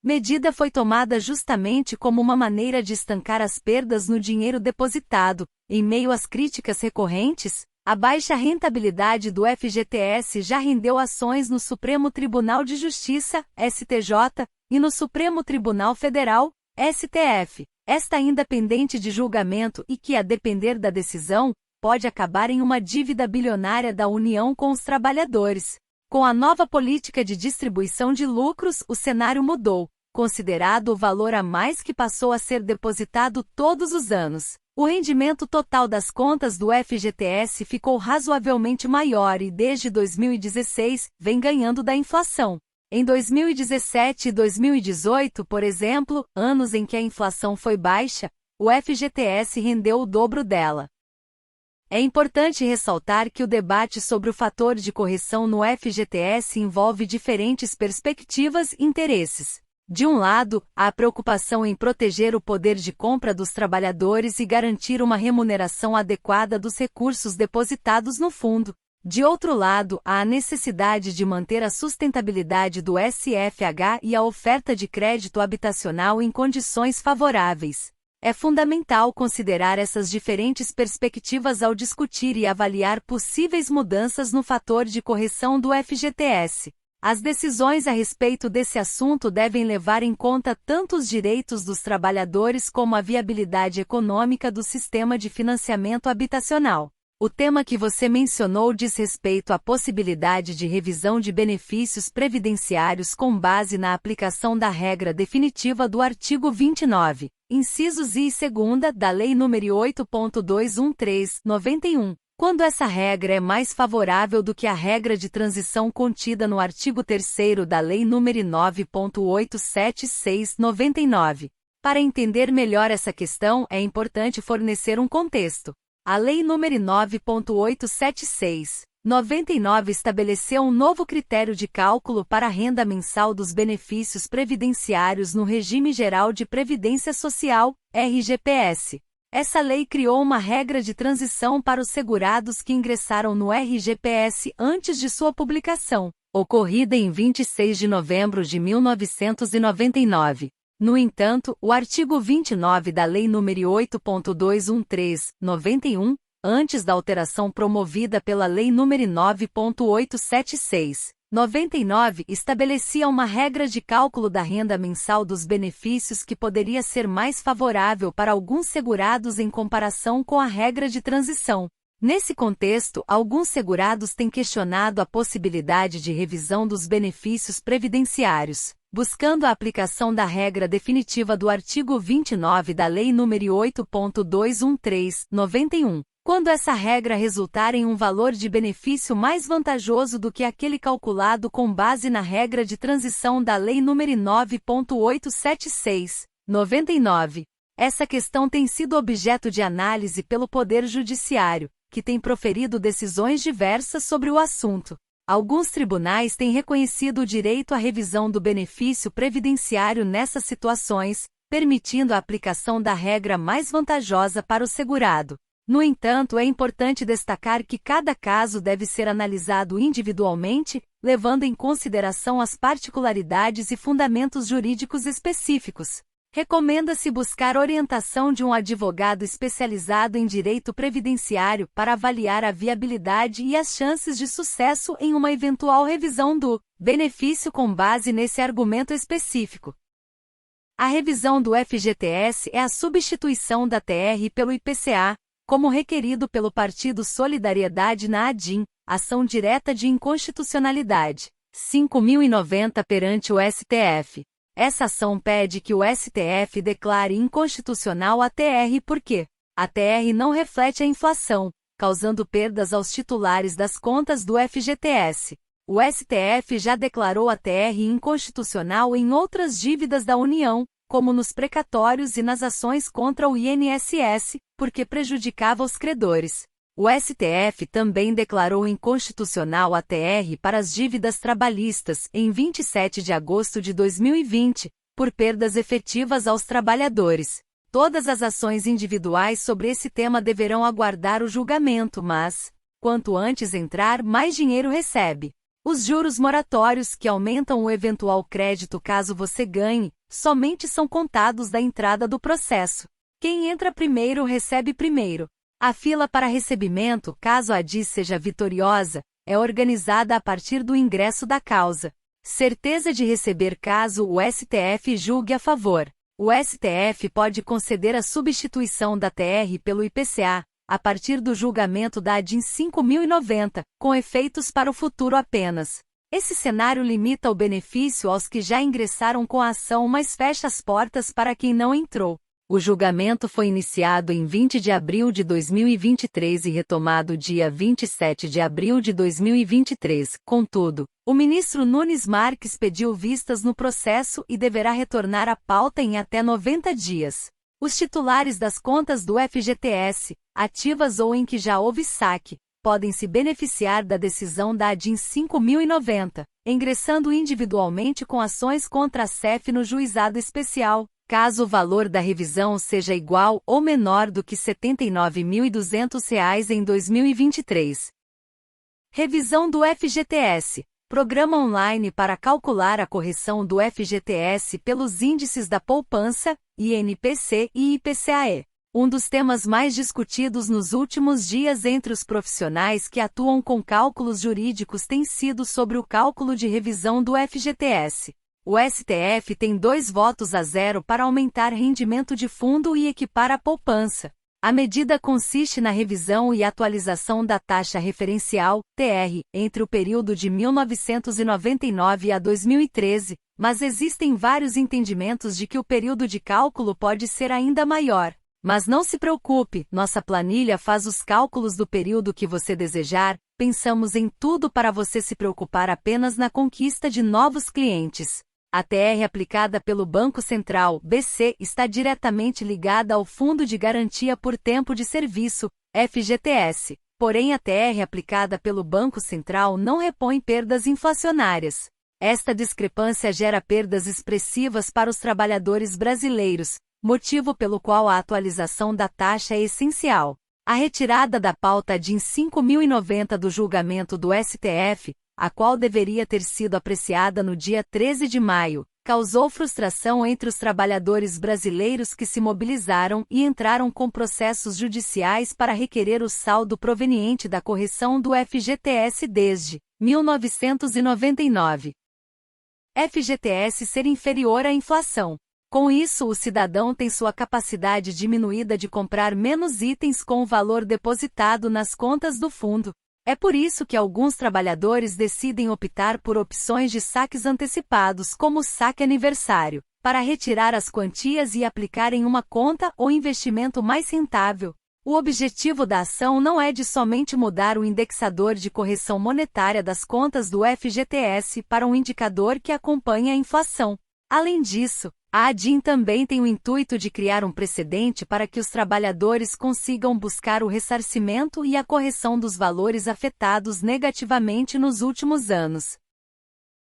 Medida foi tomada justamente como uma maneira de estancar as perdas no dinheiro depositado. Em meio às críticas recorrentes, a baixa rentabilidade do FGTS já rendeu ações no Supremo Tribunal de Justiça, STJ, e no Supremo Tribunal Federal, STF. Esta ainda pendente de julgamento e que, a depender da decisão, pode acabar em uma dívida bilionária da União com os trabalhadores. Com a nova política de distribuição de lucros, o cenário mudou, considerado o valor a mais que passou a ser depositado todos os anos. O rendimento total das contas do FGTS ficou razoavelmente maior e, desde 2016, vem ganhando da inflação. Em 2017 e 2018, por exemplo, anos em que a inflação foi baixa, o FGTS rendeu o dobro dela. É importante ressaltar que o debate sobre o fator de correção no FGTS envolve diferentes perspectivas e interesses. De um lado, há a preocupação em proteger o poder de compra dos trabalhadores e garantir uma remuneração adequada dos recursos depositados no fundo. De outro lado, há a necessidade de manter a sustentabilidade do SFH e a oferta de crédito habitacional em condições favoráveis. É fundamental considerar essas diferentes perspectivas ao discutir e avaliar possíveis mudanças no fator de correção do FGTS. As decisões a respeito desse assunto devem levar em conta tanto os direitos dos trabalhadores como a viabilidade econômica do sistema de financiamento habitacional. O tema que você mencionou diz respeito à possibilidade de revisão de benefícios previdenciários com base na aplicação da regra definitiva do artigo 29, incisos I e 2 da Lei nº 8.213/91. Quando essa regra é mais favorável do que a regra de transição contida no artigo 3º da Lei nº 9.876/99. Para entender melhor essa questão, é importante fornecer um contexto. A Lei nº 9.876/99 estabeleceu um novo critério de cálculo para a renda mensal dos benefícios previdenciários no Regime Geral de Previdência Social, RGPS. Essa lei criou uma regra de transição para os segurados que ingressaram no RGPS antes de sua publicação, ocorrida em 26 de novembro de 1999. No entanto, o artigo 29 da Lei nº 8.213/91, antes da alteração promovida pela Lei nº 9.876/99, estabelecia uma regra de cálculo da renda mensal dos benefícios que poderia ser mais favorável para alguns segurados em comparação com a regra de transição. Nesse contexto, alguns segurados têm questionado a possibilidade de revisão dos benefícios previdenciários, buscando a aplicação da regra definitiva do artigo 29 da Lei nº 8.213/91. Quando essa regra resultar em um valor de benefício mais vantajoso do que aquele calculado com base na regra de transição da Lei nº 9.876/99. Essa questão tem sido objeto de análise pelo Poder Judiciário, que tem proferido decisões diversas sobre o assunto. Alguns tribunais têm reconhecido o direito à revisão do benefício previdenciário nessas situações, permitindo a aplicação da regra mais vantajosa para o segurado. No entanto, é importante destacar que cada caso deve ser analisado individualmente, levando em consideração as particularidades e fundamentos jurídicos específicos. Recomenda-se buscar orientação de um advogado especializado em direito previdenciário para avaliar a viabilidade e as chances de sucesso em uma eventual revisão do benefício com base nesse argumento específico. A revisão do FGTS é a substituição da TR pelo IPCA, como requerido pelo Partido Solidariedade na ADIM, ação direta de inconstitucionalidade 5.090 perante o STF. Essa ação pede que o STF declare inconstitucional a TR porque a TR não reflete a inflação, causando perdas aos titulares das contas do FGTS. O STF já declarou a TR inconstitucional em outras dívidas da União, como nos precatórios e nas ações contra o INSS, porque prejudicava os credores. O STF também declarou inconstitucional a TR para as dívidas trabalhistas em 27 de agosto de 2020, por perdas efetivas aos trabalhadores. Todas as ações individuais sobre esse tema deverão aguardar o julgamento, mas, quanto antes entrar, mais dinheiro recebe. Os juros moratórios, que aumentam o eventual crédito caso você ganhe, somente são contados da entrada do processo. Quem entra primeiro recebe primeiro. A fila para recebimento, caso a DI seja vitoriosa, é organizada a partir do ingresso da causa. Certeza de receber caso o STF julgue a favor. O STF pode conceder a substituição da TR pelo IPCA, a partir do julgamento da ADIM 5090, com efeitos para o futuro apenas. Esse cenário limita o benefício aos que já ingressaram com a ação, mas fecha as portas para quem não entrou. O julgamento foi iniciado em 20 de abril de 2023 e retomado dia 27 de abril de 2023. Contudo, o ministro Nunes Marques pediu vistas no processo e deverá retornar à pauta em até 90 dias. Os titulares das contas do FGTS, ativas ou em que já houve saque, podem se beneficiar da decisão da ADIM 5090, ingressando individualmente com ações contra a SEF no juizado especial, caso o valor da revisão seja igual ou menor do que R$ 79.200 em 2023. Revisão do FGTS. Programa online para calcular a correção do FGTS pelos índices da poupança, INPC e IPCAE. Um dos temas mais discutidos nos últimos dias entre os profissionais que atuam com cálculos jurídicos tem sido sobre o cálculo de revisão do FGTS. O STF tem 2-0 para aumentar rendimento de fundo e equipar a poupança. A medida consiste na revisão e atualização da taxa referencial, TR, entre o período de 1999 a 2013, mas existem vários entendimentos de que o período de cálculo pode ser ainda maior. Mas não se preocupe, nossa planilha faz os cálculos do período que você desejar, pensamos em tudo para você se preocupar apenas na conquista de novos clientes. A TR aplicada pelo Banco Central, BC, está diretamente ligada ao Fundo de Garantia por Tempo de Serviço, FGTS. Porém, a TR aplicada pelo Banco Central não repõe perdas inflacionárias. Esta discrepância gera perdas expressivas para os trabalhadores brasileiros, motivo pelo qual a atualização da taxa é essencial. A retirada da pauta DIN 5090 do julgamento do STF, a qual deveria ter sido apreciada no dia 13 de maio, causou frustração entre os trabalhadores brasileiros que se mobilizaram e entraram com processos judiciais para requerer o saldo proveniente da correção do FGTS desde 1999. FGTS ser inferior à inflação. Com isso, o cidadão tem sua capacidade diminuída de comprar menos itens com o valor depositado nas contas do fundo. É por isso que alguns trabalhadores decidem optar por opções de saques antecipados, como o saque aniversário, para retirar as quantias e aplicar em uma conta ou investimento mais rentável. O objetivo da ação não é de somente mudar o indexador de correção monetária das contas do FGTS para um indicador que acompanhe a inflação. Além disso, a ADIM também tem o intuito de criar um precedente para que os trabalhadores consigam buscar o ressarcimento e a correção dos valores afetados negativamente nos últimos anos.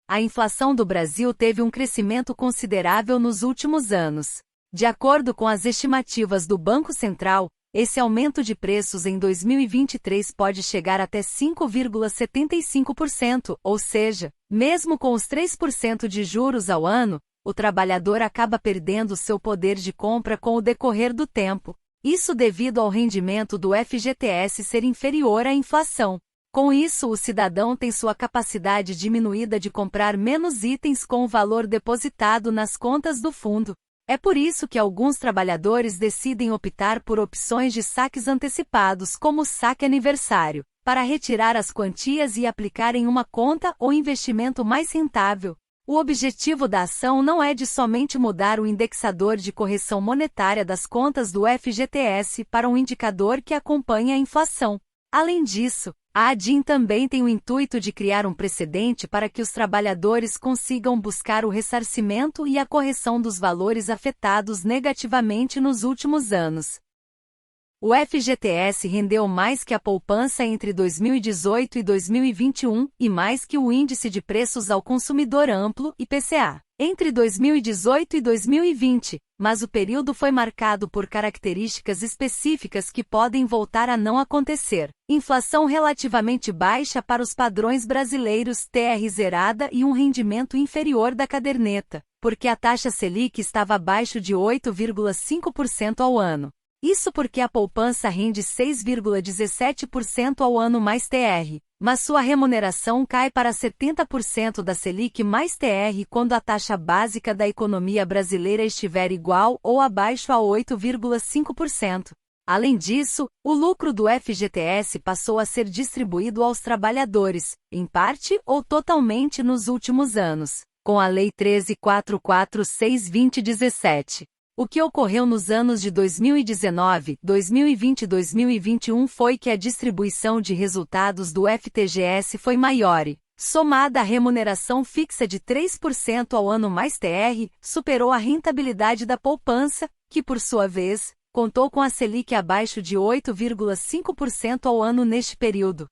A inflação do Brasil teve um crescimento considerável nos últimos anos. De acordo com as estimativas do Banco Central, esse aumento de preços em 2023 pode chegar até 5,75%, ou seja, mesmo com os 3% de juros ao ano, o trabalhador acaba perdendo seu poder de compra com o decorrer do tempo. Isso devido ao rendimento do FGTS ser inferior à inflação. Com isso, o cidadão tem sua capacidade diminuída de comprar menos itens com o valor depositado nas contas do fundo. É por isso que alguns trabalhadores decidem optar por opções de saques antecipados, como o saque aniversário, para retirar as quantias e aplicar em uma conta ou investimento mais rentável. O objetivo da ação não é de somente mudar o indexador de correção monetária das contas do FGTS para um indicador que acompanhe a inflação. Além disso, a ADIM também tem o intuito de criar um precedente para que os trabalhadores consigam buscar o ressarcimento e a correção dos valores afetados negativamente nos últimos anos. O FGTS rendeu mais que a poupança entre 2018 e 2021 e mais que o Índice de Preços ao Consumidor Amplo, IPCA, entre 2018 e 2020, mas o período foi marcado por características específicas que podem voltar a não acontecer. Inflação relativamente baixa para os padrões brasileiros, TR zerada e um rendimento inferior da caderneta, porque a taxa Selic estava abaixo de 8,5% ao ano. Isso porque a poupança rende 6,17% ao ano mais TR, mas sua remuneração cai para 70% da Selic mais TR quando a taxa básica da economia brasileira estiver igual ou abaixo a 8,5%. Além disso, o lucro do FGTS passou a ser distribuído aos trabalhadores, em parte ou totalmente nos últimos anos, com a Lei 13.446/2017. O que ocorreu nos anos de 2019, 2020 e 2021 foi que a distribuição de resultados do FGTS foi maior e, somada à remuneração fixa de 3% ao ano mais TR, superou a rentabilidade da poupança, que por sua vez, contou com a Selic abaixo de 8,5% ao ano neste período.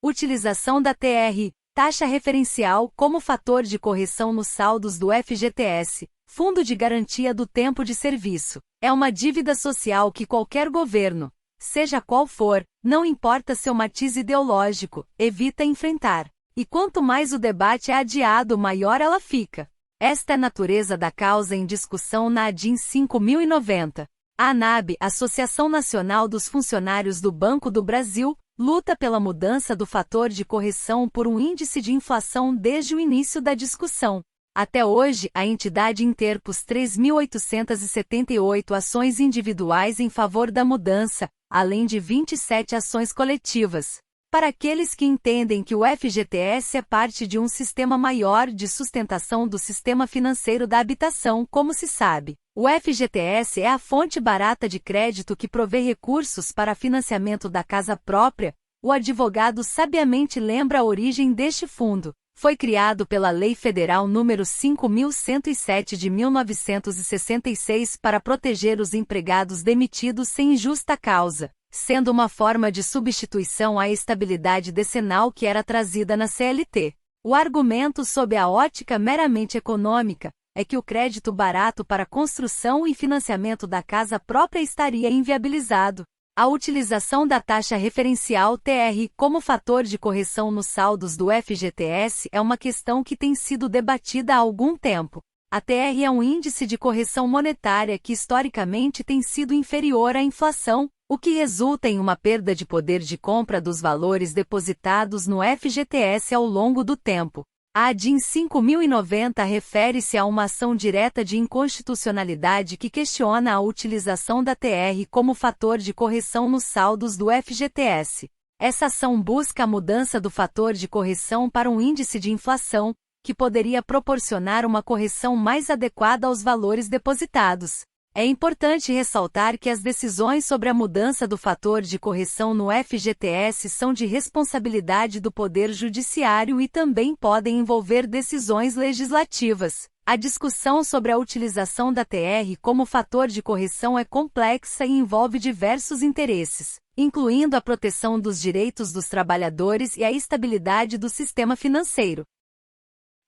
Utilização da TR, taxa referencial, como fator de correção nos saldos do FGTS. Fundo de Garantia do Tempo de Serviço. É uma dívida social que qualquer governo, seja qual for, não importa seu matiz ideológico, evita enfrentar. E quanto mais o debate é adiado, maior ela fica. Esta é a natureza da causa em discussão na ADIM 5090. A ANAB, Associação Nacional dos Funcionários do Banco do Brasil, luta pela mudança do fator de correção por um índice de inflação desde o início da discussão. Até hoje, a entidade interpôs 3.878 ações individuais em favor da mudança, além de 27 ações coletivas. Para aqueles que entendem que o FGTS é parte de um sistema maior de sustentação do sistema financeiro da habitação, como se sabe, o FGTS é a fonte barata de crédito que provê recursos para financiamento da casa própria. O advogado sabiamente lembra a origem deste fundo. Foi criado pela Lei Federal nº 5.107 de 1966 para proteger os empregados demitidos sem justa causa, sendo uma forma de substituição à estabilidade decenal que era trazida na CLT. O argumento sob a ótica meramente econômica é que o crédito barato para construção e financiamento da casa própria estaria inviabilizado. A utilização da taxa referencial TR como fator de correção nos saldos do FGTS é uma questão que tem sido debatida há algum tempo. A TR é um índice de correção monetária que historicamente tem sido inferior à inflação, o que resulta em uma perda de poder de compra dos valores depositados no FGTS ao longo do tempo. A ADIM 5090 refere-se a uma ação direta de inconstitucionalidade que questiona a utilização da TR como fator de correção nos saldos do FGTS. Essa ação busca a mudança do fator de correção para um índice de inflação, que poderia proporcionar uma correção mais adequada aos valores depositados. É importante ressaltar que as decisões sobre a mudança do fator de correção no FGTS são de responsabilidade do Poder Judiciário e também podem envolver decisões legislativas. A discussão sobre a utilização da TR como fator de correção é complexa e envolve diversos interesses, incluindo a proteção dos direitos dos trabalhadores e a estabilidade do sistema financeiro.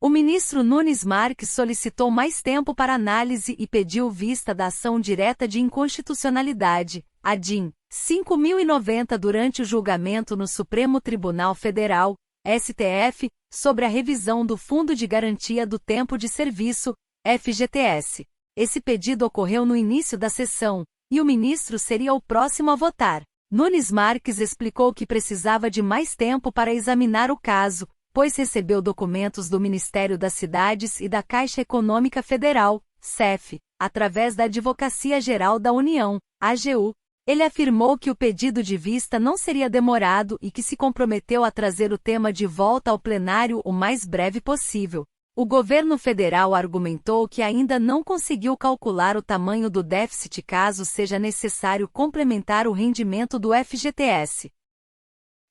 O ministro Nunes Marques solicitou mais tempo para análise e pediu vista da ação direta de inconstitucionalidade, ADIM 5090, durante o julgamento no Supremo Tribunal Federal, STF, sobre a revisão do Fundo de Garantia do Tempo de Serviço, FGTS. Esse pedido ocorreu no início da sessão, e o ministro seria o próximo a votar. Nunes Marques explicou que precisava de mais tempo para examinar o caso, pois recebeu documentos do Ministério das Cidades e da Caixa Econômica Federal, CEF, através da Advocacia Geral da União, AGU. Ele afirmou que o pedido de vista não seria demorado e que se comprometeu a trazer o tema de volta ao plenário o mais breve possível. O governo federal argumentou que ainda não conseguiu calcular o tamanho do déficit caso seja necessário complementar o rendimento do FGTS.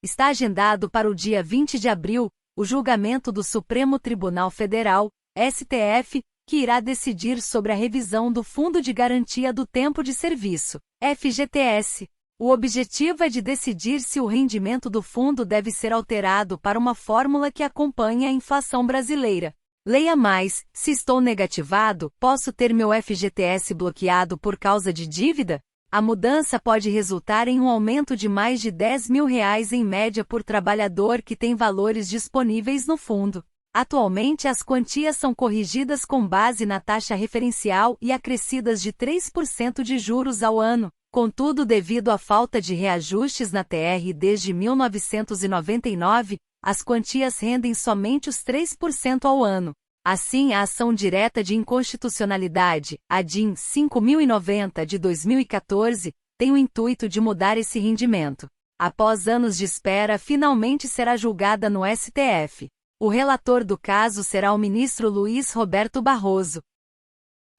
Está agendado para o dia 20 de abril, o julgamento do Supremo Tribunal Federal, STF, que irá decidir sobre a revisão do Fundo de Garantia do Tempo de Serviço, FGTS. O objetivo é de decidir se o rendimento do fundo deve ser alterado para uma fórmula que acompanhe a inflação brasileira. Leia mais: se estou negativado, posso ter meu FGTS bloqueado por causa de dívida? A mudança pode resultar em um aumento de mais de R$10 mil em média por trabalhador que tem valores disponíveis no fundo. Atualmente as quantias são corrigidas com base na taxa referencial e acrescidas de 3% de juros ao ano. Contudo, devido à falta de reajustes na TR desde 1999, as quantias rendem somente os 3% ao ano. Assim, a ação direta de inconstitucionalidade, a DIN 5090 de 2014, tem o intuito de mudar esse rendimento. Após anos de espera, finalmente será julgada no STF. O relator do caso será o ministro Luiz Roberto Barroso.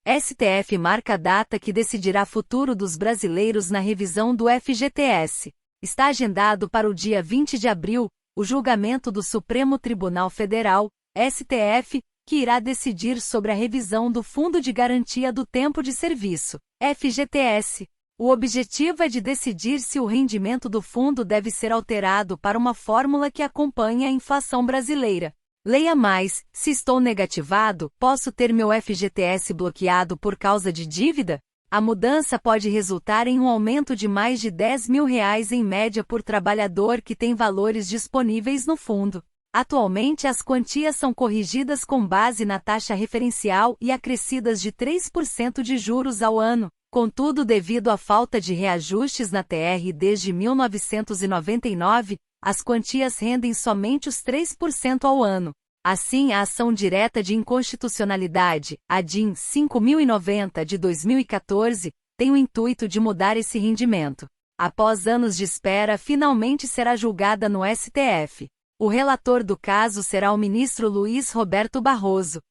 STF marca a data que decidirá futuro dos brasileiros na revisão do FGTS. Está agendado para o dia 20 de abril, o julgamento do Supremo Tribunal Federal, STF, que irá decidir sobre a revisão do Fundo de Garantia do Tempo de Serviço, FGTS. O objetivo é de decidir se o rendimento do fundo deve ser alterado para uma fórmula que acompanhe a inflação brasileira. Leia mais: se estou negativado, posso ter meu FGTS bloqueado por causa de dívida? A mudança pode resultar em um aumento de mais de R$10 mil em média por trabalhador que tem valores disponíveis no fundo. Atualmente as quantias são corrigidas com base na taxa referencial e acrescidas de 3% de juros ao ano. Contudo, devido à falta de reajustes na TR desde 1999, as quantias rendem somente os 3% ao ano. Assim, a ação direta de inconstitucionalidade, a DIN 5090 de 2014, tem o intuito de mudar esse rendimento. Após anos de espera, finalmente será julgada no STF. O relator do caso será o ministro Luiz Roberto Barroso.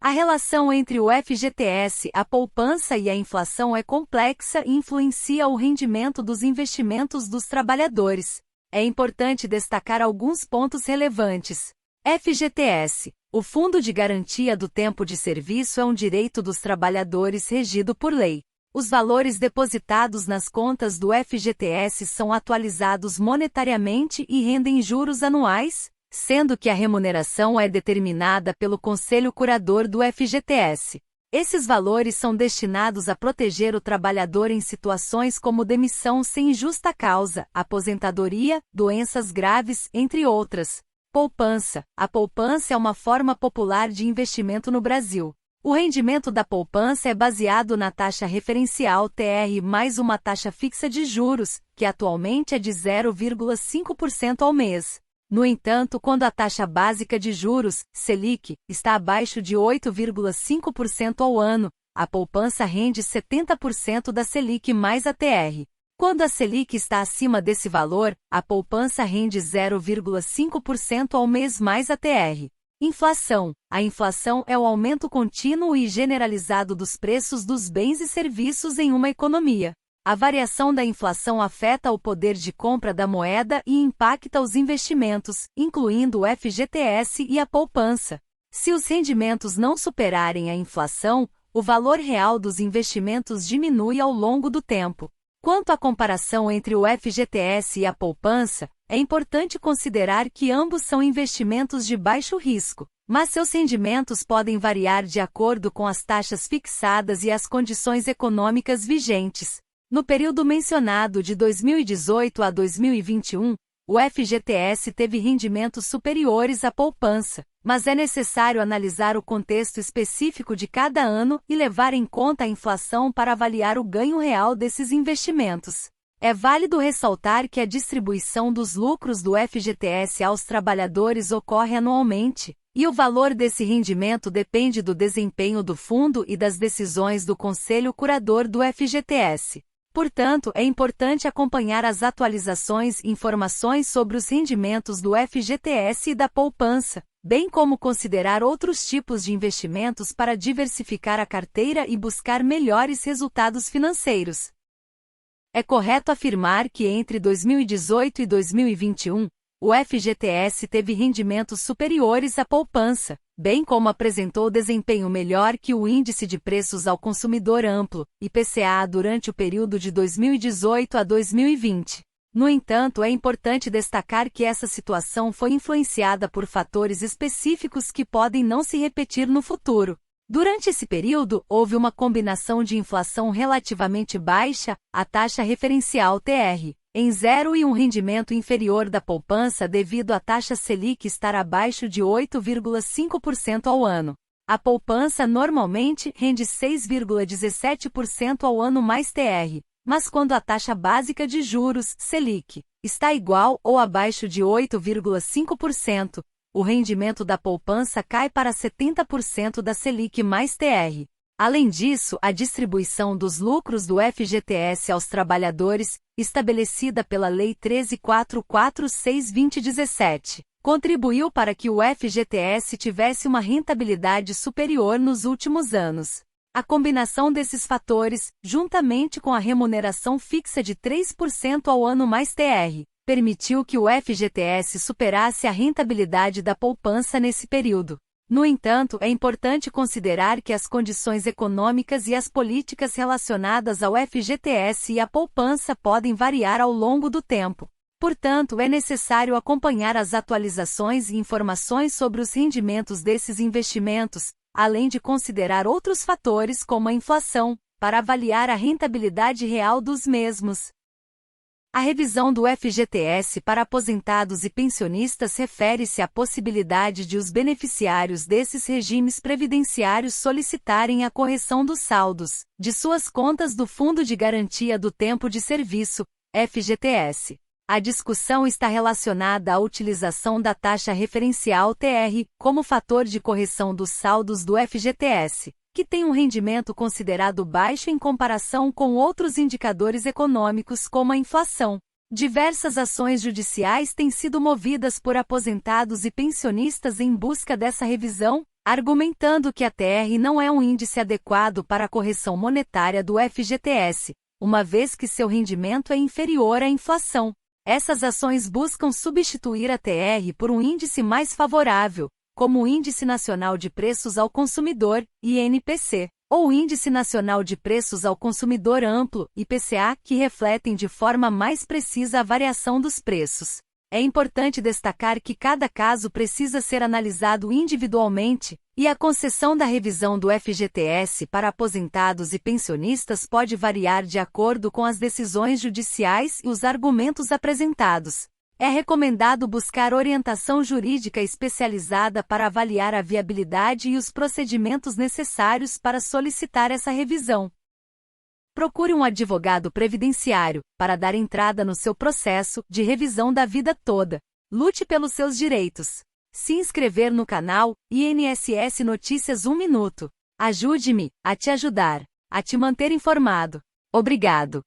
A relação entre o FGTS, a poupança e a inflação é complexa e influencia o rendimento dos investimentos dos trabalhadores. É importante destacar alguns pontos relevantes. FGTS. O Fundo de Garantia do Tempo de Serviço é um direito dos trabalhadores regido por lei. Os valores depositados nas contas do FGTS são atualizados monetariamente e rendem juros anuais, sendo que a remuneração é determinada pelo Conselho Curador do FGTS. Esses valores são destinados a proteger o trabalhador em situações como demissão sem justa causa, aposentadoria, doenças graves, entre outras. Poupança. A poupança é uma forma popular de investimento no Brasil. O rendimento da poupança é baseado na taxa referencial TR mais uma taxa fixa de juros, que atualmente é de 0,5% ao mês. No entanto, quando a taxa básica de juros, Selic, está abaixo de 8,5% ao ano, a poupança rende 70% da Selic mais a TR. Quando a Selic está acima desse valor, a poupança rende 0,5% ao mês mais a TR. Inflação. A inflação é o aumento contínuo e generalizado dos preços dos bens e serviços em uma economia. A variação da inflação afeta o poder de compra da moeda e impacta os investimentos, incluindo o FGTS e a poupança. Se os rendimentos não superarem a inflação, o valor real dos investimentos diminui ao longo do tempo. Quanto à comparação entre o FGTS e a poupança, é importante considerar que ambos são investimentos de baixo risco, mas seus rendimentos podem variar de acordo com as taxas fixadas e as condições econômicas vigentes. No período mencionado de 2018 a 2021, o FGTS teve rendimentos superiores à poupança, mas é necessário analisar o contexto específico de cada ano e levar em conta a inflação para avaliar o ganho real desses investimentos. É válido ressaltar que a distribuição dos lucros do FGTS aos trabalhadores ocorre anualmente, e o valor desse rendimento depende do desempenho do fundo e das decisões do Conselho Curador do FGTS. Portanto, é importante acompanhar as atualizações e informações sobre os rendimentos do FGTS e da poupança, bem como considerar outros tipos de investimentos para diversificar a carteira e buscar melhores resultados financeiros. É correto afirmar que entre 2018 e 2021, o FGTS teve rendimentos superiores à poupança, bem como apresentou desempenho melhor que o Índice de Preços ao Consumidor Amplo, IPCA, durante o período de 2018 a 2020. No entanto, é importante destacar que essa situação foi influenciada por fatores específicos que podem não se repetir no futuro. Durante esse período, houve uma combinação de inflação relativamente baixa, a taxa referencial TR, em zero e um rendimento inferior da poupança devido à taxa Selic estar abaixo de 8,5% ao ano. A poupança normalmente rende 6,17% ao ano mais TR, mas quando a taxa básica de juros, Selic, está igual ou abaixo de 8,5%, o rendimento da poupança cai para 70% da Selic mais TR. Além disso, a distribuição dos lucros do FGTS aos trabalhadores, estabelecida pela Lei 13.446/2017, contribuiu para que o FGTS tivesse uma rentabilidade superior nos últimos anos. A combinação desses fatores, juntamente com a remuneração fixa de 3% ao ano mais TR, permitiu que o FGTS superasse a rentabilidade da poupança nesse período. No entanto, é importante considerar que as condições econômicas e as políticas relacionadas ao FGTS e à poupança podem variar ao longo do tempo. Portanto, é necessário acompanhar as atualizações e informações sobre os rendimentos desses investimentos, além de considerar outros fatores como a inflação, para avaliar a rentabilidade real dos mesmos. A revisão do FGTS para aposentados e pensionistas refere-se à possibilidade de os beneficiários desses regimes previdenciários solicitarem a correção dos saldos de suas contas do Fundo de Garantia do Tempo de Serviço, FGTS. A discussão está relacionada à utilização da taxa referencial TR como fator de correção dos saldos do FGTS, que tem um rendimento considerado baixo em comparação com outros indicadores econômicos como a inflação. Diversas ações judiciais têm sido movidas por aposentados e pensionistas em busca dessa revisão, argumentando que a TR não é um índice adequado para a correção monetária do FGTS, uma vez que seu rendimento é inferior à inflação. Essas ações buscam substituir a TR por um índice mais favorável, como o Índice Nacional de Preços ao Consumidor, INPC, ou o Índice Nacional de Preços ao Consumidor Amplo, IPCA, que refletem de forma mais precisa a variação dos preços. É importante destacar que cada caso precisa ser analisado individualmente, e a concessão da revisão do FGTS para aposentados e pensionistas pode variar de acordo com as decisões judiciais e os argumentos apresentados. É recomendado buscar orientação jurídica especializada para avaliar a viabilidade e os procedimentos necessários para solicitar essa revisão. Procure um advogado previdenciário para dar entrada no seu processo de revisão da vida toda. Lute pelos seus direitos. Se inscrever no canal INSS Notícias 1 Minuto. Ajude-me a te ajudar, a te manter informado. Obrigado.